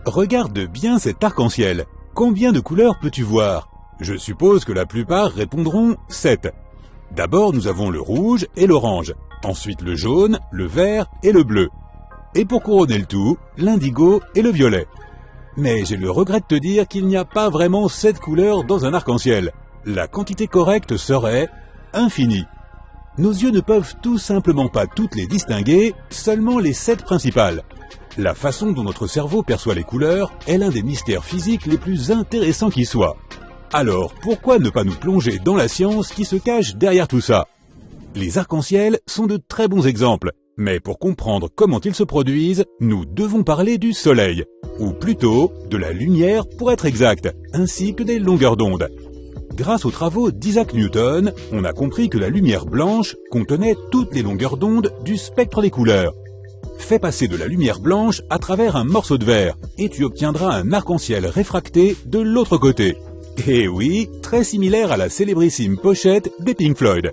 Regarde bien cet arc-en-ciel. Combien de couleurs peux-tu voir? Je suppose que la plupart répondront 7. D'abord, nous avons le rouge et l'orange. Ensuite, le jaune, le vert et le bleu. Et pour couronner le tout, l'indigo et le violet. Mais j'ai le regret de te dire qu'il n'y a pas vraiment 7 couleurs dans un arc-en-ciel. La quantité correcte serait infinie. Nos yeux ne peuvent tout simplement pas toutes les distinguer, seulement les 7 principales. La façon dont notre cerveau perçoit les couleurs est l'un des mystères physiques les plus intéressants qui soient. Alors, pourquoi ne pas nous plonger dans la science qui se cache derrière tout ça? Les arcs-en-ciel sont de très bons exemples, mais pour comprendre comment ils se produisent, nous devons parler du soleil, ou plutôt de la lumière pour être exact, ainsi que des longueurs d'onde. Grâce aux travaux d'Isaac Newton, on a compris que la lumière blanche contenait toutes les longueurs d'onde du spectre des couleurs. Fais passer de la lumière blanche à travers un morceau de verre, et tu obtiendras un arc-en-ciel réfracté de l'autre côté. Et oui, très similaire à la célébrissime pochette des Pink Floyd.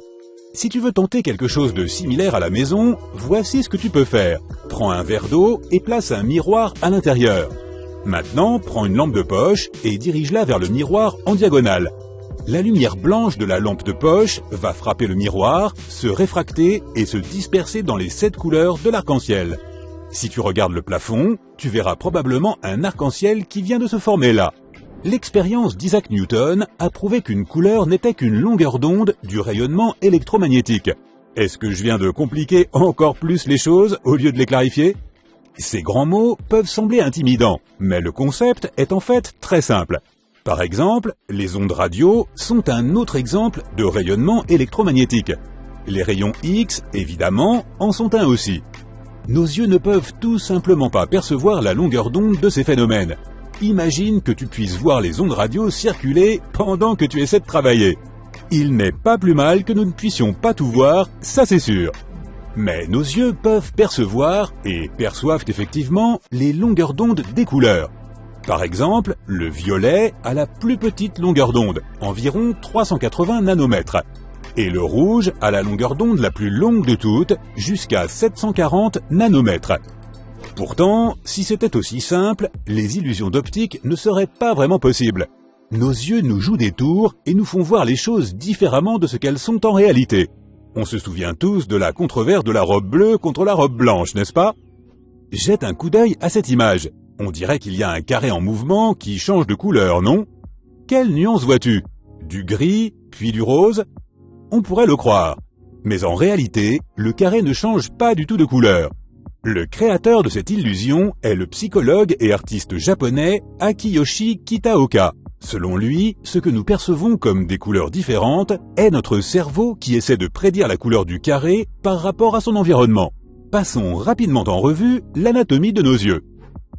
Si tu veux tenter quelque chose de similaire à la maison, voici ce que tu peux faire. Prends un verre d'eau et place un miroir à l'intérieur. Maintenant, prends une lampe de poche et dirige-la vers le miroir en diagonale. La lumière blanche de la lampe de poche va frapper le miroir, se réfracter et se disperser dans les 7 couleurs de l'arc-en-ciel. Si tu regardes le plafond, tu verras probablement un arc-en-ciel qui vient de se former là. L'expérience d'Isaac Newton a prouvé qu'une couleur n'était qu'une longueur d'onde du rayonnement électromagnétique. Est-ce que je viens de compliquer encore plus les choses au lieu de les clarifier? Ces grands mots peuvent sembler intimidants, mais le concept est en fait très simple. Par exemple, les ondes radio sont un autre exemple de rayonnement électromagnétique. Les rayons X, évidemment, en sont un aussi. Nos yeux ne peuvent tout simplement pas percevoir la longueur d'onde de ces phénomènes. Imagine que tu puisses voir les ondes radio circuler pendant que tu essaies de travailler. Il n'est pas plus mal que nous ne puissions pas tout voir, ça c'est sûr. Mais nos yeux peuvent percevoir, et perçoivent effectivement, les longueurs d'onde des couleurs. Par exemple, le violet a la plus petite longueur d'onde, environ 380 nanomètres. Et le rouge a la longueur d'onde la plus longue de toutes, jusqu'à 740 nanomètres. Pourtant, si c'était aussi simple, les illusions d'optique ne seraient pas vraiment possibles. Nos yeux nous jouent des tours et nous font voir les choses différemment de ce qu'elles sont en réalité. On se souvient tous de la controverse de la robe bleue contre la robe blanche, n'est-ce pas? Jette un coup d'œil à cette image. On dirait qu'il y a un carré en mouvement qui change de couleur, non? Quelle nuance vois-tu? Du gris, puis du rose? On pourrait le croire. Mais en réalité, le carré ne change pas du tout de couleur. Le créateur de cette illusion est le psychologue et artiste japonais Akiyoshi Kitaoka. Selon lui, ce que nous percevons comme des couleurs différentes est notre cerveau qui essaie de prédire la couleur du carré par rapport à son environnement. Passons rapidement en revue l'anatomie de nos yeux.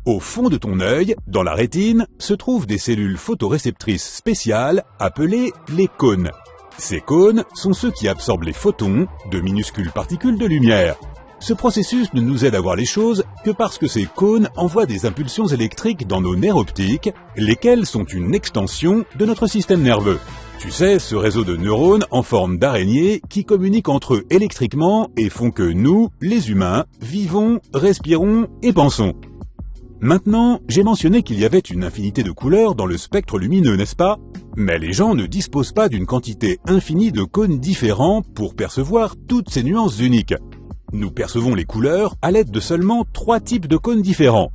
Au fond de ton œil, dans la rétine, se trouvent des cellules photoréceptrices spéciales appelées les cônes. Ces cônes sont ceux qui absorbent les photons, de minuscules particules de lumière. Ce processus ne nous aide à voir les choses que parce que ces cônes envoient des impulsions électriques dans nos nerfs optiques, lesquels sont une extension de notre système nerveux. Tu sais, ce réseau de neurones en forme d'araignée qui communiquent entre eux électriquement et font que nous, les humains, vivons, respirons et pensons. Maintenant, j'ai mentionné qu'il y avait une infinité de couleurs dans le spectre lumineux, n'est-ce pas? Mais les gens ne disposent pas d'une quantité infinie de cônes différents pour percevoir toutes ces nuances uniques. Nous percevons les couleurs à l'aide de seulement 3 types de cônes différents.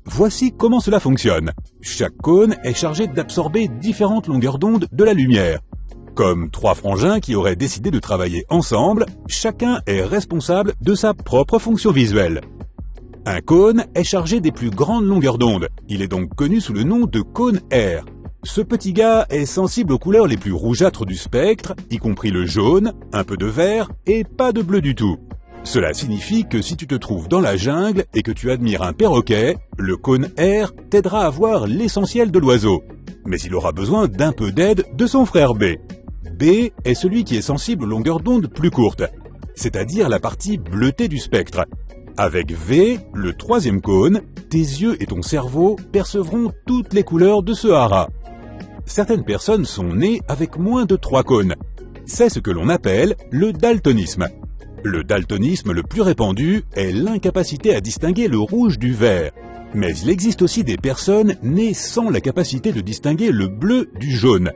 Voici comment cela fonctionne. Chaque cône est chargé d'absorber différentes longueurs d'onde de la lumière. Comme 3 frangins qui auraient décidé de travailler ensemble, chacun est responsable de sa propre fonction visuelle. Un cône est chargé des plus grandes longueurs d'onde. Il est donc connu sous le nom de cône R. Ce petit gars est sensible aux couleurs les plus rougeâtres du spectre, y compris le jaune, un peu de vert et pas de bleu du tout. Cela signifie que si tu te trouves dans la jungle et que tu admires un perroquet, le cône R t'aidera à voir l'essentiel de l'oiseau. Mais il aura besoin d'un peu d'aide de son frère B. B est celui qui est sensible aux longueurs d'onde plus courtes, c'est-à-dire la partie bleutée du spectre. Avec V, le 3e cône, tes yeux et ton cerveau percevront toutes les couleurs de ce haras. Certaines personnes sont nées avec moins de 3 cônes. C'est ce que l'on appelle le daltonisme. Le daltonisme le plus répandu est l'incapacité à distinguer le rouge du vert. Mais il existe aussi des personnes nées sans la capacité de distinguer le bleu du jaune.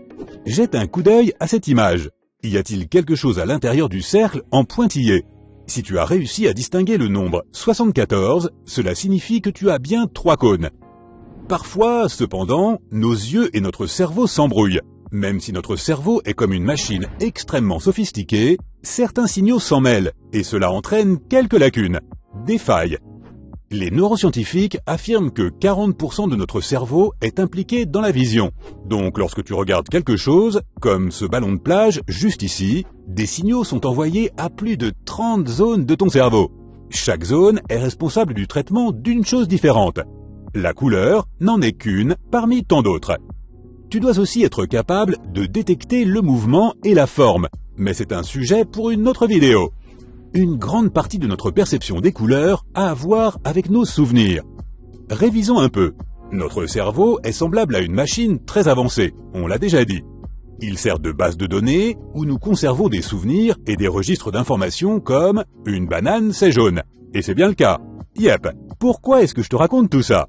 Jette un coup d'œil à cette image. Y a-t-il quelque chose à l'intérieur du cercle en pointillé? Si tu as réussi à distinguer le nombre 74, cela signifie que tu as bien 3 cônes. Parfois, cependant, nos yeux et notre cerveau s'embrouillent. Même si notre cerveau est comme une machine extrêmement sophistiquée, certains signaux s'en mêlent, et cela entraîne quelques lacunes, des failles. Les neuroscientifiques affirment que 40% de notre cerveau est impliqué dans la vision. Donc lorsque tu regardes quelque chose, comme ce ballon de plage juste ici, des signaux sont envoyés à plus de 30 zones de ton cerveau. Chaque zone est responsable du traitement d'une chose différente. La couleur n'en est qu'une parmi tant d'autres. Tu dois aussi être capable de détecter le mouvement et la forme, mais c'est un sujet pour une autre vidéo. Une grande partie de notre perception des couleurs a à voir avec nos souvenirs. Révisons un peu. Notre cerveau est semblable à une machine très avancée, on l'a déjà dit. Il sert de base de données où nous conservons des souvenirs et des registres d'informations comme « une banane c'est jaune ». Et c'est bien le cas. Yep, pourquoi est-ce que je te raconte tout ça?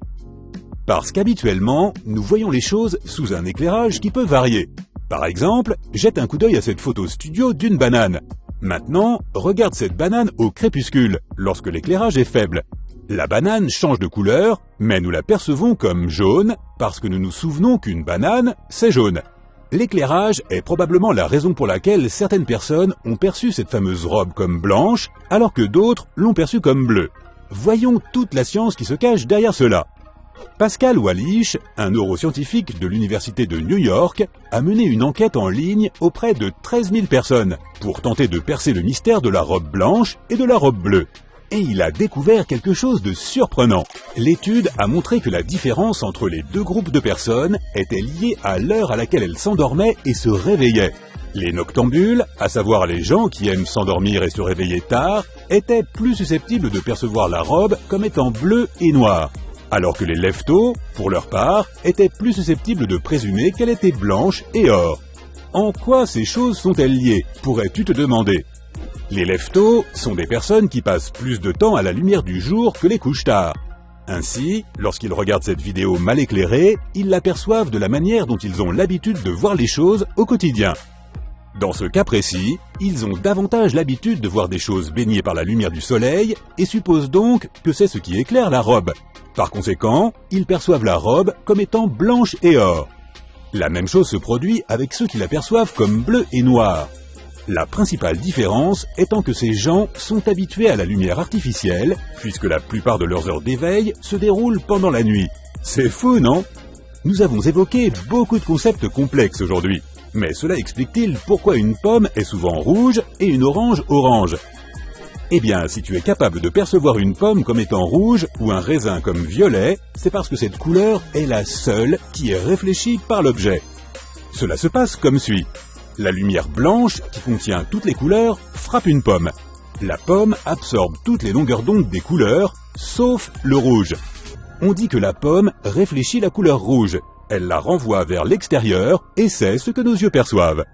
Parce qu'habituellement, nous voyons les choses sous un éclairage qui peut varier. Par exemple, jette un coup d'œil à cette photo studio d'une banane. Maintenant, regarde cette banane au crépuscule, lorsque l'éclairage est faible. La banane change de couleur, mais nous la percevons comme jaune, parce que nous nous souvenons qu'une banane, c'est jaune. L'éclairage est probablement la raison pour laquelle certaines personnes ont perçu cette fameuse robe comme blanche, alors que d'autres l'ont perçue comme bleue. Voyons toute la science qui se cache derrière cela. Pascal Wallich, un neuroscientifique de l'Université de New York, a mené une enquête en ligne auprès de 13 000 personnes pour tenter de percer le mystère de la robe blanche et de la robe bleue. Et il a découvert quelque chose de surprenant. L'étude a montré que la différence entre les deux groupes de personnes était liée à l'heure à laquelle elles s'endormaient et se réveillaient. Les noctambules, à savoir les gens qui aiment s'endormir et se réveiller tard, étaient plus susceptibles de percevoir la robe comme étant bleue et noire. Alors que les lève-tôt, pour leur part, étaient plus susceptibles de présumer qu'elle était blanche et or. En quoi ces choses sont-elles liées, pourrais-tu te demander? Les lève-tôt sont des personnes qui passent plus de temps à la lumière du jour que les couche-tard. Ainsi, lorsqu'ils regardent cette vidéo mal éclairée, ils l'aperçoivent de la manière dont ils ont l'habitude de voir les choses au quotidien. Dans ce cas précis, ils ont davantage l'habitude de voir des choses baignées par la lumière du soleil et supposent donc que c'est ce qui éclaire la robe. Par conséquent, ils perçoivent la robe comme étant blanche et or. La même chose se produit avec ceux qui l'aperçoivent comme bleue et noire. La principale différence étant que ces gens sont habitués à la lumière artificielle, puisque la plupart de leurs heures d'éveil se déroulent pendant la nuit. C'est fou, non? Nous avons évoqué beaucoup de concepts complexes aujourd'hui. Mais cela explique-t-il pourquoi une pomme est souvent rouge et une orange orange? Eh bien, si tu es capable de percevoir une pomme comme étant rouge ou un raisin comme violet, c'est parce que cette couleur est la seule qui est réfléchie par l'objet. Cela se passe comme suit. La lumière blanche, qui contient toutes les couleurs, frappe une pomme. La pomme absorbe toutes les longueurs d'onde des couleurs, sauf le rouge. On dit que la pomme réfléchit la couleur rouge. Elle la renvoie vers l'extérieur et c'est ce que nos yeux perçoivent.